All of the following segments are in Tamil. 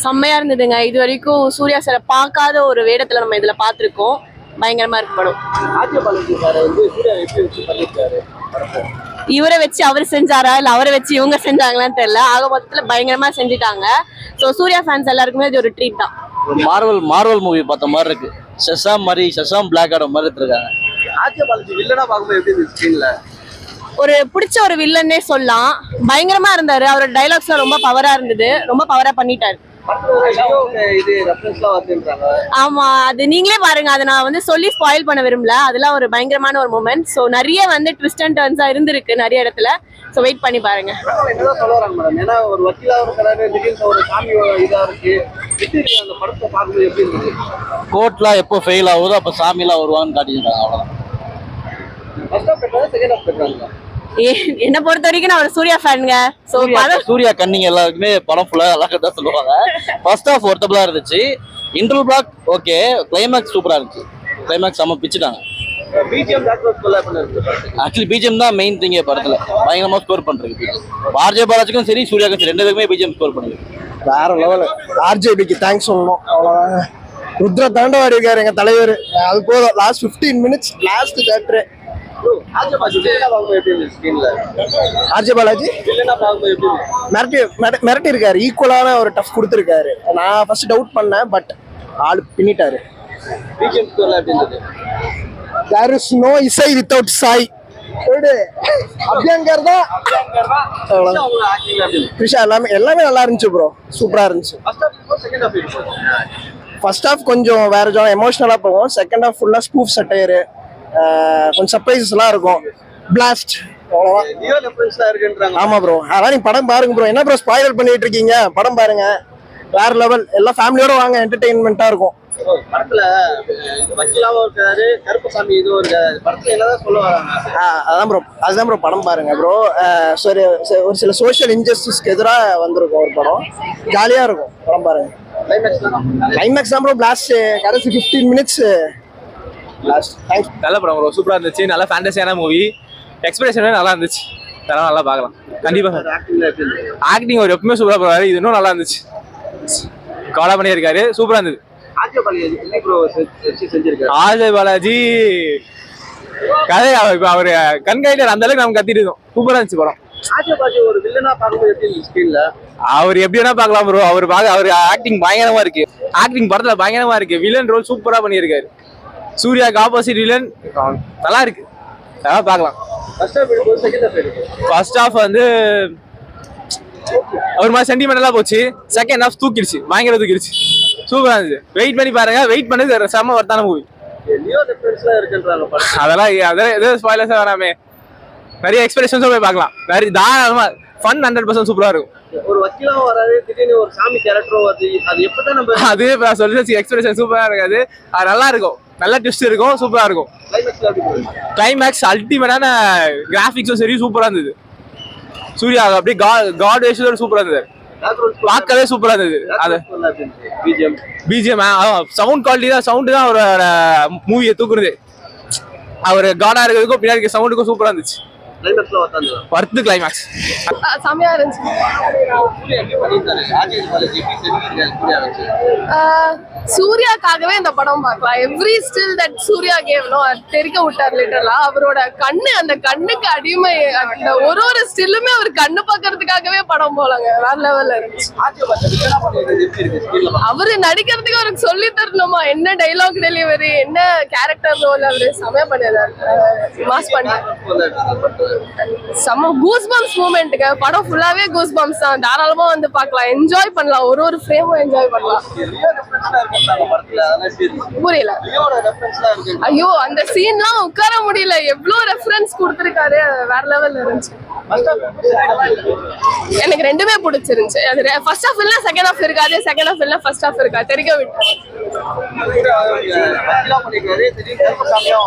செம்மையா இருந்ததுங்க. இது வரைக்கும் சூர்யா சாரை பார்க்காத ஒரு வேடத்துல நம்ம இதுல பார்த்திருக்கோம். பயங்கரமா இருக்கு படம். இவரை வச்சு அவர் செஞ்சாரா இல்ல அவரை வச்சு இவங்க செஞ்சாங்களான்னு தெரியல. ஆக மொத்தத்துல பயங்கரமா செஞ்சுட்டாங்க. ஸோ சூர்யா ஃபேன்ஸ் எல்லாருக்குமே இது ஒரு ட்ரீட் தான். மார்வல் மூவி பார்த்த மாதிரி இருக்கு. ஷசாம் பிளாக் ஆடம் மாதிரி இருக்காங்க. ஒரு பிடிச்ச ஒரு வில்லன்னே சொல்லலாம். பயங்கரமா இருந்தாரு. அவரோட டைலாக்ஸ் ரொம்ப பவரா இருந்தது. ரொம்ப பவரா பண்ணிட்டாரு. ஆமா, அது நீங்களே பாருங்க. அதை நான் சொல்லி ஸ்பாயில் பண்ண விரும்பல. அதெல்லாம் ஒரு பயங்கரமான ஒரு மூமெண்ட். ஸோ நிறைய ட்விஸ்ட் அண்ட் டர்ன்ஸா இருந்திருக்கு நிறைய இடத்துல. ஸோ வெயிட் பண்ணி பாருங்க. கோர்ட்லாம் எப்போ ஃபெயில் ஆகுதோ அப்போ சாமிலாம் வருவான்னு காட்டியிருக்காங்க. அவ்வளோதான். என்ன பொறுத்த வரைக்கும் நான் ஒரு சூர்யா ஃபேனுங்க. சோ சூர்யா கண்ணிங்க எல்லாருக்குமே படம் ஃபுல்லா நல்லா தான் சொல்லுவாங்க. ஃபர்ஸ்ட் ஹாஃப் ஒர்த்தபிளா இருந்துச்சு. Interval black okay. கிளைமேக்ஸ் சூப்பரா இருந்துச்சு. கிளைமேக்ஸ் செம்ம பிச்சுட்டாங்க. ஆக்சுவலி பிஜிஎம் தான் மெயின் திங் படத்துல. பயங்கரமா ஸ்கோர் பண்றது. ஆர்ஜே பாலாஜிக்கும் சரி சூர்யாக்கும் சரி ரெண்டு பேருக்குமே பிஜிஎம் ஸ்கோர் பண்ணிருக்கு. வேற லெவல். ஆர்ஜேபிக்கு தேங்க்ஸ் சொல்லணும். அவ்வளவுதான். ருத்ர தாண்டவாடி இருக்காரு எங்க தலைவர். அது போதும். Last 15 minutes last theatre. RJ Balaji மிரட்டி இருக்காரு. ஈக்குவலான ஒரு டஃப் கொடுத்துருக்காரு. நான் ஃபர்ஸ்ட் டவுட் பண்ணேன். பட் ஆளு பின்னிட்டாரு. தேர் இஸ் நோ இசை வித்தவுட் சாய். அபியங்கர் தான். கிருஷா எல்லாமே நல்லா இருந்துச்சு ப்ரோ. சூப்பரா இருந்துச்சு. ஃபர்ஸ்ட் ஹாஃப் கொஞ்சம் வேற ஜான எமோஷனலா போகும். செகண்ட் ஹாஃப் ஃபுல்லா ஸ்பூஃப் சட்டையரு, கொஞ்சம் சர்ப்ரைசஸ் எல்லாம் இருக்கும். பிளாஸ்ட். ஆமா ப்ரோ. அதான் நீங்க படம் பாருங்க ப்ரோ. என்ன ப்ரோ ஸ்பாயிலர் பண்ணிட்டு இருக்கீங்க? படம் பாருங்க. வேற லெவல். எல்லாம் ஃபேமிலியோட வாங்க. என்டர்டெயின்மெண்டா இருக்கும். அதான் ப்ரோ. அதுதான் ப்ரோ படம் பாருங்க ப்ரோ. ஒரு சில சோஷியல் இன்ஜஸ்டிஸ்க்கு எதிராக வந்திருக்கும் ஒரு படம். ஜாலியா இருக்கும். படம் பாருங்க. கிளைமேக்ஸ் தான் ப்ரோ பிளாஸ்ட். கடைசி 15 மினிட்ஸ் நல்ல படம் ப்ரோ. சூப்பரா இருந்துச்சு. நல்ல ஃபேண்டசியான மூவி. எக்ஸ்பிரஷன் நல்லா இருந்துச்சு. அதெல்லாம் நல்லா பார்க்கலாம். கண்டிப்பா ஆக்டிங் ஒரு எப்பவுமே சூப்பரா போறாரு. இது இன்னும் நல்லா இருந்துச்சு. கவலை பண்ணி இருக்காரு. சூப்பரா இருந்தது. ஆர்ஜே பாலாஜி கதை அவரு கண்காணிட்டார். அந்த அளவுக்கு நம்ம கத்திட்டு இருந்தோம். சூப்பரா இருந்துச்சு படம். அவர் எப்படி வேணா பாக்கலாம் ப்ரோ. அவர் ஆக்டிங் பயங்கரமா இருக்கு. ஆக்டிங் படத்துல பயங்கரமா இருக்கு. வில்லன் ரோல் சூப்பரா பண்ணியிருக்காரு. சூர்யாக்கு ஆப்போசிட் வில்லன் நல்லா இருக்கு. அதான் பார்க்கலாம். ஃபர்ஸ்ட் ஹாஃப் ஒரு மாதிரி சென்டிமெண்டலா போச்சு. செகண்ட் ஹாஃப் தூக்கிடுச்சு. பயங்கர தூக்கிடுச்சு. சூப்பரா இருந்துச்சு. வெயிட் பண்ணி பாருங்க. வெயிட் பண்ணது செம்ம வர்த்தான மூவி. அதெல்லாம் எதுவும் ஸ்பாயிலர்ஸா வராமே. நிறைய எக்ஸ்பெக்டேஷன்ஸும் போய் பார்க்கலாம். நிறைய தாராளமா ஃபன் 100% சூப்பரா இருக்கும். ஒரு வக்கீலா வராது. திடீர்னு ஒரு சாமி கேரக்டரும் வருது. அது எப்பதான் நம்ம அது சொல்லி எக்ஸ்பெக்டேஷன் சூப்பரா இருக்காது. அது நல்லா இருக்கும். நல்ல ட்விஸ்ட் இருக்கும். சூப்பரா இருக்கும். கிளைமேக்ஸ் அல்டிமேட்டான கிராபிக்ஸும் சரி சூப்பரா இருந்தது. சூர்யா அப்படியே காட் வேஷத்தோட சூப்பரா இருந்தது. பார்க்கவே சூப்பரா இருந்தது. அது பிஜிஎம் சவுண்ட் குவாலிட்டி தான். சவுண்ட் தான் அவரோட மூவியை தூக்குறது. அவர் காடா இருக்கிறதுக்கும் பின்னாடி சவுண்டுக்கும் சூப்பரா இருந்துச்சு. வர்த்து கிளைமேக்ஸ் செமையா இருந்துச்சு. சூர்யாக்காகவே இந்த படம் பார்க்கலாம். Every still that Suriya gave no தெரிக்க விட்டார் லிட்டரலா. அவரோட அந்த கண்ணுக்கு அடிமை. ஒரு ஸ்டில்லுமே அவர் கண்ணு பாக்குறதுக்காகவே படம் போலாங்க. வேற லெவல்ல இருந்துச்சு. அவரு நடிக்கிறதுக்கு அவருக்கு சொல்லி தரணுமா? என்ன டைலாக் டெலிவரி, என்ன கேரக்டர் ரோல். அவரு செமையா பண்ணிடுறாரு. மாஸ் பண்ணி செம்ம கூஸ் பம்ப்ஸ் மூமெண்ட்டுங்க. படம் ஃபுல்லாவே கூஸ் பம்ப்ஸ் தான். தாராளமா பார்க்கலாம். என்ஜாய் பண்ணலாம். ஒரு ஃப்ரேமும் என்ஜாய் பண்ணலாம். புரியல. ஐயோ அந்த சீன்லாம் உட்கார முடியல. எவ்வளவு ரெஃபரன்ஸ் கொடுத்திருக்காரு. வேற லெவல்ல இருந்துச்சு. எனக்கு ரெண்டுமே பிடிச்சிருந்துச்சு. அது ஃபர்ஸ்ட் ஹாஃப் இல்ல செகண்ட் ஹாஃப் இருக்காது. செகண்ட் ஹாஃப் இல்ல ஃபர்ஸ்ட் ஹாஃப் இருக்கா தெரிக்க விட்டாரு.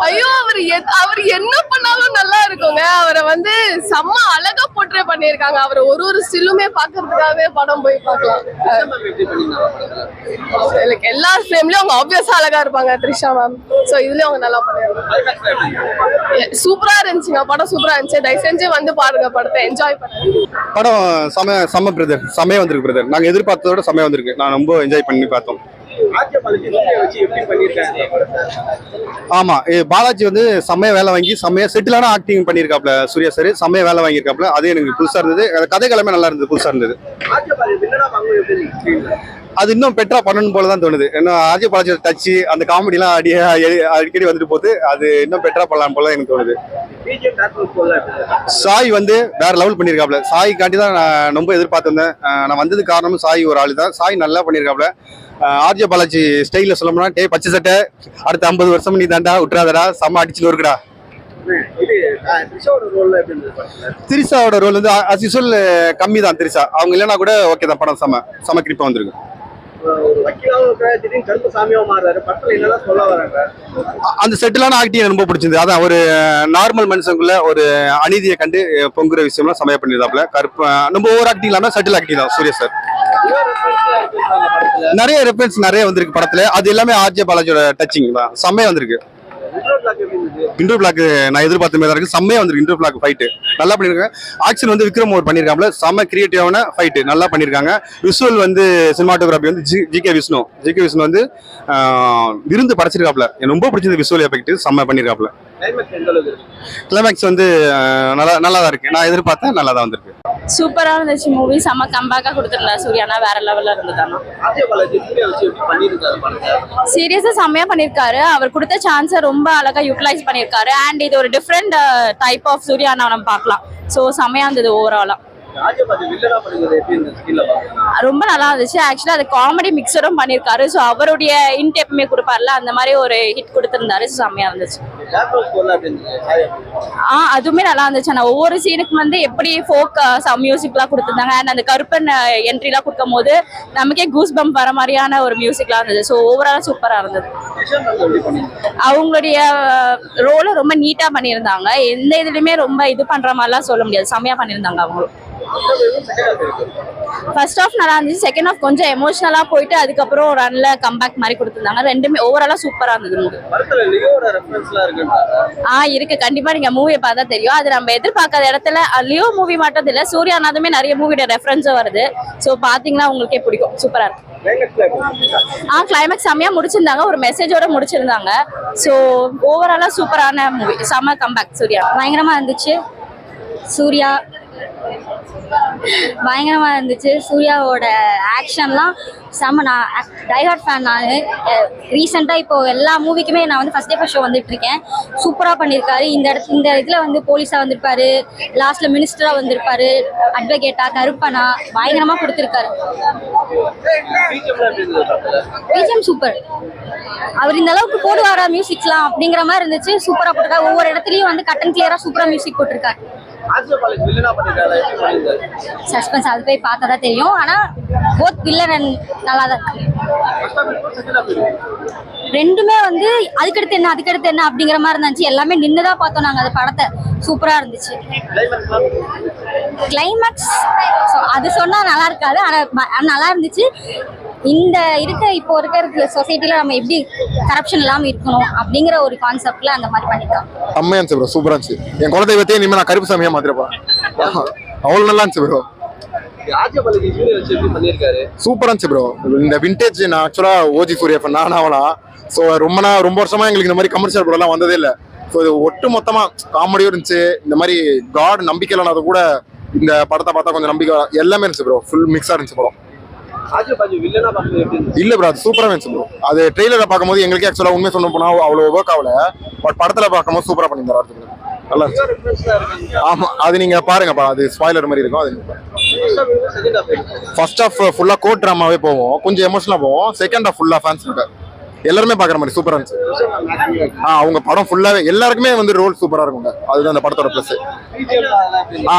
ஐயோ அவர் என்ன பண்ணாலும் நல்லா இருக்குங்க. அவரை செம்ம அழகா போர்ட்ரே பண்ணிருக்காங்க. அவர் ஒரு ஸ்டில்லுமே பாக்குறதுக்காகவே படம் போய் பார்க்கலாம். லைக் எல்லா ஃப்ரேம்லயும் அவங்க ஆப்வியஸா அழகா இருப்பாங்க த்ரிஷா மேம். ஸோ இதுலயும் அவங்க நல்லா பண்ணிருக்காங்க. சூப்பரா இருந்துச்சுங்க படம், சூப்பரா இருந்துச்சு. தயவு செஞ்சு வந்து பாருங்க படத்தை, என்ஜாய் பண்ணுங்க. படம் செம பிரதர், செமையா வந்திருக்கு பிரதர். நாங்க எதிர்பார்த்ததோட செமையா வந்திருக்கு. நான் ரொம்ப என்ஜாய் பண்ணி பார்த்தோம். ஆமா, பாலாஜி வந்து செம்மையா வேலை வாங்கி செம்மையா செட்டிலான ஆக்டிங் பண்ணியிருக்காப்ல சூர்யா சார். செம்மையா வேலை வாங்கியிருக்காப்ல. அது எனக்கு புதுசா இருந்தது. கதை கிழமை நல்லா இருந்தது, புதுசா இருந்தது. அது இன்னும் பெட்டரா பண்ணணும் போல தான் தோணுது. ஏன்னா ஆர்ஜே பாலாஜி டச்சு அந்த காமெடிலாம் அடிக்கடி வந்துட்டு போகுது. அது இன்னும் பெட்டரா பண்ணலாம் போல எனக்கு தோணுது. சாய் வந்து வேற லெவல் பண்ணியிருக்காப்ல. சாய் காட்டி தான் நான் ரொம்ப எதிர்பார்த்திருந்தேன். நான் வந்தது காரணமும் சாய் ஒரு ஆளு தான். சாய் நல்லா பண்ணியிருக்காப்ல. ஆர்ஜே பாலாஜி ஸ்டைல சொல்லணும்னா, டே பச்சை சட்டை அடுத்த 50 வருஷம் நீ தாண்டா விட்டுறாதடா, செம்ம அடிச்சுட்டு இருக்குடா. திரிஷாவோட ரோல் வந்து அஸ் யூசுவல் கம்மி தான். திரிஷா அவங்க இல்லைன்னா கூட ஓகே தான். படம் செம கிரிப்பா வந்திருக்கு. அந்த செட்டிலான ஆக்டிங் எனக்கு ரொம்ப பிடிச்சிருந்தது. அதான் ஒரு நார்மல் மனுஷனுக்குள்ள ஒரு அநீதியை கண்டு பொங்குற விஷயம்லாம் செமையா பண்ணிருந்தாப்ல. கருப்பு நம்ம ஓவர் ஆக்டிங் இல்லாம செட்டில் ஆக்டிங் தான் சூர்யா சார். நிறைய ரெஃபரன்ஸ் நிறைய வந்திருக்கு படத்துல. அது எல்லாமே ஆர்ஜே பாலாஜியோட டச்சிங் தான். செம்மையா வந்திருக்கு. இன்டர் பிளாக் நான் எதிர்பார்த்த மாதிரி தான் இருக்கு. செம்மையா வந்திருக்கு. இன்டர் பிளாக் ஃபைட் நல்லா பண்ணிருக்காங்க. ஆக்ஷன் வந்து விக்ரம் ஓவர் பண்ணிருக்காப்ல. செம்ம கிரியேட்டிவான ஃபைட் நல்லா பண்ணிருக்காங்க. விஷுவல் வந்து சினிமாட்டோகிராஃபி வந்து ஜி.கே. விஷ்ணு வந்து விருந்து படைச்சிருக்காப்ல. எனக்கு ரொம்ப பிடிச்சது விஷுவல் எஃபெக்ட். செம்ம பண்ணிருக்காப்ல. கிளைமேக்ஸ் வந்து நல்லா தான் இருக்கு. நான் எதிர்பார்த்தேன் நல்லா தான் வந்திருக்கு. சூப்பரா இருந்துச்சு மூவி. செம்ம கம்பேக்கா கொடுத்துருந்தா சூர்யானா வேற லெவல்ல இருந்ததானா. சீரியஸா செம்மையா பண்ணிருக்காரு. அவர் கொடுத்த சான்ஸை ரொம்ப அழகா யூட்டிலைஸ் பண்ணிருக்காரு. அண்ட் இது ஒரு டிஃப்ரெண்ட் டைப் ஆஃப் சூர்யானா நம்ம பார்க்கலாம். ஸோ செம்மையா இருந்தது ஓவராலா. ரொம்ப நல்லா இருந்துச்சு. ஆக்சுவலா அது காமெடி மிக்சரும் பண்ணிருக்காரு. ஸோ அவருடைய இன்ட் எப்பவுமே கொடுப்பார்ல, அந்த மாதிரி ஒரு ஹிட் கொடுத்திருந்தாரு. செம்மையா இருந்துச்சு. அதுவுமே நல்லா இருந்துச்சு. ஆனா ஒவ்வொரு சீனுக்கு வந்து எப்படி ஃபோக் மியூசிக்லாம் கொடுத்திருந்தாங்க. அண்ட் அந்த கருப்பன் என்ட்ரிலாம் கொடுக்கும் போது நமக்கே கூஸ் பம்ப் வர மாதிரியான ஒரு மியூசிக்லாம் இருந்தது. ஸோ ஓவராலா சூப்பரா இருந்தது. அவங்களுடைய ரோலை ரொம்ப நீட்டா பண்ணியிருந்தாங்க. எந்த இதுலயுமே ரொம்ப இது பண்ற மாதிரிலாம் சொல்ல முடியாது. செம்மையா பண்ணியிருந்தாங்க அவங்களும். ஃபர்ஸ்ட் ஆஃப் நல்லா இருந்துச்சு. செகண்ட் ஆஃப் கொஞ்சம் எமோஷனலா போயிட்டு அதுக்கப்புறம் ரன்ல கம்பேக் மாதிரி கொடுத்திருந்தாங்க. ரெண்டுமே ஓவராலா சூப்பரா இருந்தது மூவி. இருக்கு. கண்டிப்பா நீங்க மூவியை பார்த்தா தெரியும். அது நம்ம எதிர்பார்க்காத இடத்துல லியோ மூவி மட்டும் இல்ல, சூர்யானாதுமே நிறைய மூவியோட ரெஃபரன்ஸும் வருது. ஸோ பாத்தீங்கன்னா உங்களுக்கே பிடிக்கும். சூப்பரா இருக்கு. கிளைமேக்ஸ் செம்மையா முடிச்சிருந்தாங்க. ஒரு மெசேஜோட முடிச்சிருந்தாங்க. ஸோ ஓவராலா சூப்பரான மூவி. செம்ம கம்பேக் சூர்யா. பயங்கரமா இருந்துச்சு. சூர்யா பயங்கரமா இருந்துச்சு. சூர்யாவோட ஆக்ஷன்லாம் செம்ம. நான் டைஹார்ட் ஃபேன். நான் ரீசெண்டாக இப்போ எல்லா மூவிக்குமே நான் வந்து ஃபர்ஸ்ட் டே ஃபர்ஸ்ட் ஷோ வந்துட்டு இருக்கேன். சூப்பராக பண்ணியிருக்காரு. இந்த இதில் வந்து போலீஸாக வந்திருப்பாரு, லாஸ்ட்ல மினிஸ்டராக வந்திருப்பாரு, அட்வொகேட்டா, கருப்பனா பயங்கரமாக கொடுத்துருக்காரு. BGM super. அவர் இந்த அளவுக்கு போடுவாரா மியூசிக்லாம் அப்படிங்கிற மாதிரி இருந்துச்சு. சூப்பராக போட்டிருக்காரு. ஒவ்வொரு இடத்துலையும் வந்து கட் அண்ட் கிளியரா சூப்பராக மியூசிக் போட்டிருக்காரு. சஸ்பென்ஸ் அது போய் பார்த்தா தான் தெரியும். ஆனா போத் வில்லன் அண்ட் நல்லா தான் இருக்கு. ரெண்டுமே வந்து அதுக்கடுத்து என்ன அப்படிங்கிற மாதிரி இருந்துச்சு. எல்லாமே நின்னுதான் பார்த்தோம் நாங்க. அந்த படத்தை சூப்பரா இருந்துச்சு. கிளைமேக்ஸ் அது சொன்னா நல்லா இருக்காது. ஆனா நல்லா இருந்துச்சு. இந்த இப்போ இருக்கிற சொசைட்டில நம்ம எப்படி கரப்ஷன் இல்லாம இருக்கணும் அப்படிங்கிற ஒரு கான்செப்ட்ல அந்த மாதிரி பண்ணிட்டோம். செம்மையா இருந்துச்சு ப்ரோ. சூப்பரா இருந்துச்சு. என் குலதெய்வத்தையும் இனிமே நான் கருப்பு சாமியா மாத்திரப்பா. அவ்வளவு நல்லா இருந்துச்சு ப்ரோ. சூப்பரா இருந்துச்சு ப்ரோ. இந்த விண்டேஜ் நான் ஆக்சுவலா ஓஜி சூர்யா ஃபேன். நான் அவலாம். ஸோ ரொம்ப வருஷமா எங்களுக்கு இந்த மாதிரி கமர்ஷியல் படம் எல்லாம் வந்ததே இல்லை. ஸோ இது ஒட்டு மொத்தமா காமெடியும் இருந்துச்சு. இந்த மாதிரி காட் நம்பிக்கை இல்லைனா கூட இந்த படத்தை பார்த்தா கொஞ்சம் நம்பிக்கை எல்லாமே இருந்துச்சு ப்ரோ. ஃபுல் மிக்ஸா இருந்துச்சு படம். இல்ல ப்ரோ, அது சூப்பரா இருந்துச்சு ப்ரோ. அது ட்ரெய்லரை பார்க்கும்போது எங்களுக்கே ஆக்சுவலா உண்மை சொன்ன போனா அவ்வளவு ஒர்க் ஆகல. பட் படத்துல பார்க்கும்போது சூப்பரா பண்ணியிருந்தாரு. நல்லா இருந்துச்சு. ஆமா, அது நீங்க பாருங்கப்பா. அது ஸ்பாயிலர் மாதிரி இருக்கும். அது ஃபர்ஸ்ட் ஹாஃப் ஃபுல்லா கோட் ட்ராமாவே போவோம். கொஞ்சம் எமோஷனலா போவோம். செகண்ட் ஹாஃப் ஃபுல்லா ஃபேன்ஸ் இருக்காரு. எல்லாருமே பாக்குற மாதிரி சூப்பரா இருந்துச்சு. அவங்க படம் ஃபுல்லாவே எல்லாருக்குமே வந்து ரோல் சூப்பரா இருக்குங்க. அதுதான் அந்த படத்தோட பிளஸ்.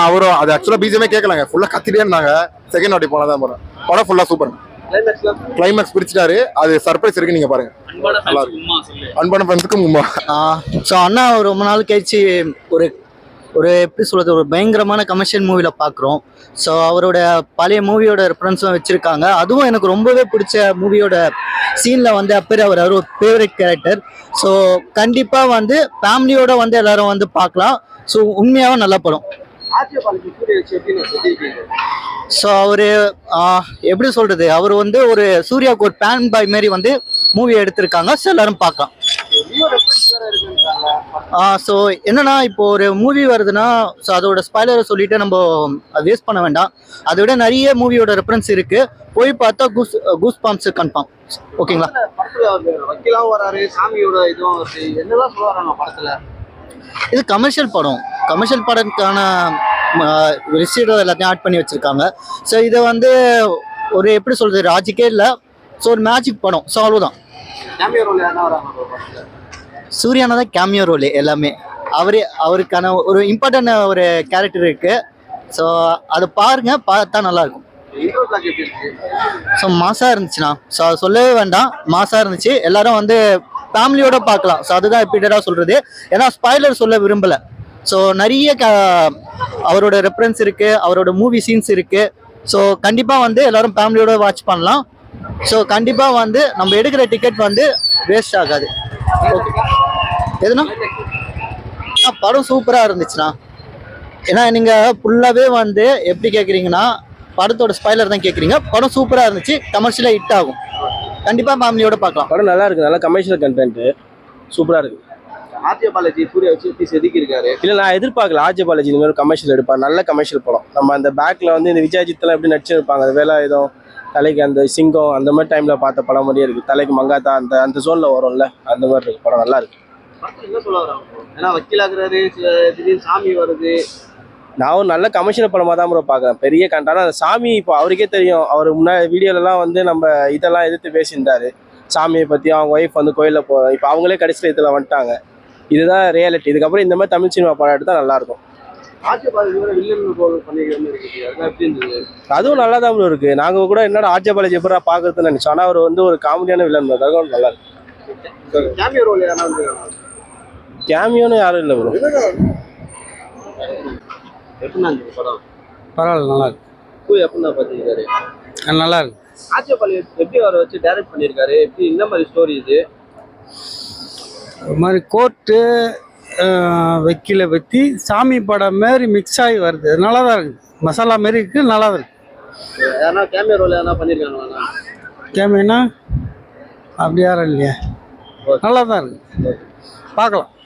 அவரும் அது ஆக்சுவலா பிஜிஎமே கேட்கலாங்க. ஃபுல்லா கத்திட்டே இருந்தாங்க. செகண்ட் வாட்டி போனதான் போறேன். படம் ஃபுல்லா சூப்பர். கிளைமேக்ஸ் பிரிச்சுட்டாரு. அது சர்ப்ரைஸ் இருக்கு. நீங்க பாருங்க. நல்லா இருக்கு. அன்பான ஃப்ரெண்ட்ஸுக்கு மும்மா. ஸோ அண்ணா ரொம்ப நாள் கழிச்சு ஒரு எப்படி சொல்றது, ஒரு பயங்கரமான கமர்ஷியல் மூவில பார்க்குறோம். ஸோ அவரோட பழைய மூவியோட ரெஃபரன்ஸும் வச்சிருக்காங்க. அதுவும் எனக்கு ரொம்பவே பிடிச்ச மூவியோட சீனில் வந்து அப்பேர் அவர் ஒரு ஃபேவரட் கேரக்டர். ஸோ கண்டிப்பாக வந்து ஃபேமிலியோட வந்து எல்லாரும் வந்து பார்க்கலாம். ஸோ உண்மையாகவும் நல்ல படம். ஸோ அவர் எப்படி சொல்றது, அவர் வந்து ஒரு சூர்யாவுக்கு ஒரு பேன் பாய் மாரி வந்து மூவி எடுத்திருக்காங்க. ஸோ எல்லாரும் பார்க்கலாம். ஸோ என்னன்னா இப்போ ஒரு மூவி வருதுன்னா ஸோ அதோட ஸ்பாய்லரை சொல்லிட்டு நம்ம வேஸ்ட் பண்ண வேண்டாம். அதை விட நிறைய மூவியோட ரெஃபரன்ஸ் இருக்கு. போய் பார்த்தா கூஸ் பாம்ஸ் கன்ஃபார்ம். ஓகேங்களா? இது கமர்ஷியல் படம். கமர்ஷியல் படத்துக்கான ரிசீவர் எல்லாத்தையும் ஆட் பண்ணி வச்சிருக்காங்க. ஸோ இதை வந்து ஒரு எப்படி சொல்றது, ராஜிக்கே இல்லை. ஸோ ஒரு மேஜிக் படம். ஸோ அவ்வளோதான். சூர்யானா தான் கேமியோ ரோல் எல்லாமே. அவருக்கான ஒரு இம்பார்ட்டன்ட் ஒரு கேரக்டர் இருக்கு. ஸோ அதை பாருங்க, பார்த்தா நல்லா இருக்கும். ஸோ மாசா இருந்துச்சுண்ணா. ஸோ அது சொல்லவே வேண்டாம், மாசா இருந்துச்சு. எல்லாரும் வந்து ஃபேமிலியோட பார்க்கலாம். ஸோ அதுதான் ரிப்பீட்டடாக சொல்றது. ஏன்னா ஸ்பாய்லர் சொல்ல விரும்பல. ஸோ நிறைய அவரோட ரெஃபரன்ஸ் இருக்கு, அவரோட மூவி சீன்ஸ் இருக்கு. ஸோ கண்டிப்பாக வந்து எல்லாரும் ஃபேமிலியோட வாட்ச் பண்ணலாம். ஸோ கண்டிப்பாக வந்து நம்ம எடுக்கிற டிக்கெட் வந்து வேஸ்ட் ஆகாது. ஓகே. எதுனா படம் சூப்பராக இருந்துச்சுண்ணா. ஏன்னா நீங்கள் ஃபுல்லாகவே வந்து எப்படி கேட்குறீங்கன்னா படத்தோட ஸ்பாய்லர் தான் கேட்குறீங்க. படம் சூப்பராக இருந்துச்சு, கமர்ஷியலாக ஹிட் ஆகும். கண்டிப்பாக ஃபேமிலியோட பார்க்கலாம். படம் நல்லா இருக்கு, நல்லா கமர்ஷியல் கண்டென்ட் சூப்பராக இருக்கு. ஆர்ஜே பாலாஜி சூர்யா வச்சு எப்படி செதுக்கி இருக்காரு. இல்லை, நான் எதிர்பார்க்கல ஆர்ஜே பாலாஜி இந்த மாதிரி கமர்ஷியல் எடுப்பார். நல்ல கமர்ஷியல் படம். நம்ம அந்த பேக்கில் வந்து இந்த விஜயஜித்லாம் எப்படி நடிச்சிருப்பாங்க, அது வேலாயுதம், தலைக்கு அந்த சிங்கம், அந்த மாதிரி டைமில் பார்த்த படம் மாதிரியே இருக்குது. தலைக்கு மங்காத்தா அந்த ஜோனில் வரும்ல, அந்த மாதிரி இருக்கு. படம் நல்லா இருக்கு. என்ன சொல்ல வரோம், ஏன்னா வக்கீலாக்குறாரு, திடீர்னு சாமி வருது. நான் ஒரு நல்ல கமர்ஷியல் படமாக தான் ப்ரோ பார்க்குறேன். பெரிய கண்டான அந்த சாமி இப்போ அவருக்கே தெரியும். அவர் முன்னாடி வீடியோலலாம் வந்து நம்ம இதெல்லாம் எதிர்த்து பேசியிருந்தாரு சாமியை பற்றி. அவங்க ஒய்ஃப் வந்து கோயிலில் இப்போ அவங்களே கடைசியில் இதில் வந்துட்டாங்க. இதுதான் ரியாலிட்டி. இதுக்கப்புறம் இந்த மாதிரி தமிழ் சினிமா படம் எடுத்தால் நல்லாயிருக்கும். ஆர்ஜே பாலாஜி வில்லன் ரோல் பண்ணிருக்காரு இருக்குது, அதெல்லாம் எப்படி இருந்தது? அதுவும் நல்லா தான் ப்ரோ இருக்குது. நாங்கள் கூட என்னடா ஆர்ஜே பாலாஜி எப்படா பார்க்குறதுன்னு நினச்சோம். ஆனால் அவர் வந்து ஒரு காமெடியான வில்லன் தான். அதுவும் நல்லா இருக்கு. கேமியோ ரோல் யாரா வந்துருக்காங்க? கேமியோன்னு யாரும் இல்லை ப்ரோ. எப்படின்னா இருந்தது படம்? பரவாயில்ல, நல்லா இருக்கு. எப்படின்னா பார்த்துருக்காரு? நல்லா இருக்கு. ஆர்ஜே பாலாஜி எப்படி அவரை வச்சு டைரக்ட் பண்ணியிருக்காரு, எப்படி இந்த மாதிரி ஸ்டோரி இது? ஒரு மாதிரி கோர்ட்டு வக்கீலை பற்றி சாமி படம் மாரி மிக்ஸ் ஆகி வருது. நல்லா தான் இருக்குது. மசாலா மாரி இருக்குது, நல்லா தான் இருக்குது. யாரா கேமியோ ரோல் எதனா பண்ணியிருக்காங்களா? கேமீனா அப்படி யாரும் இல்லையா, நல்லா தான் இருக்குது, பார்க்கலாம்.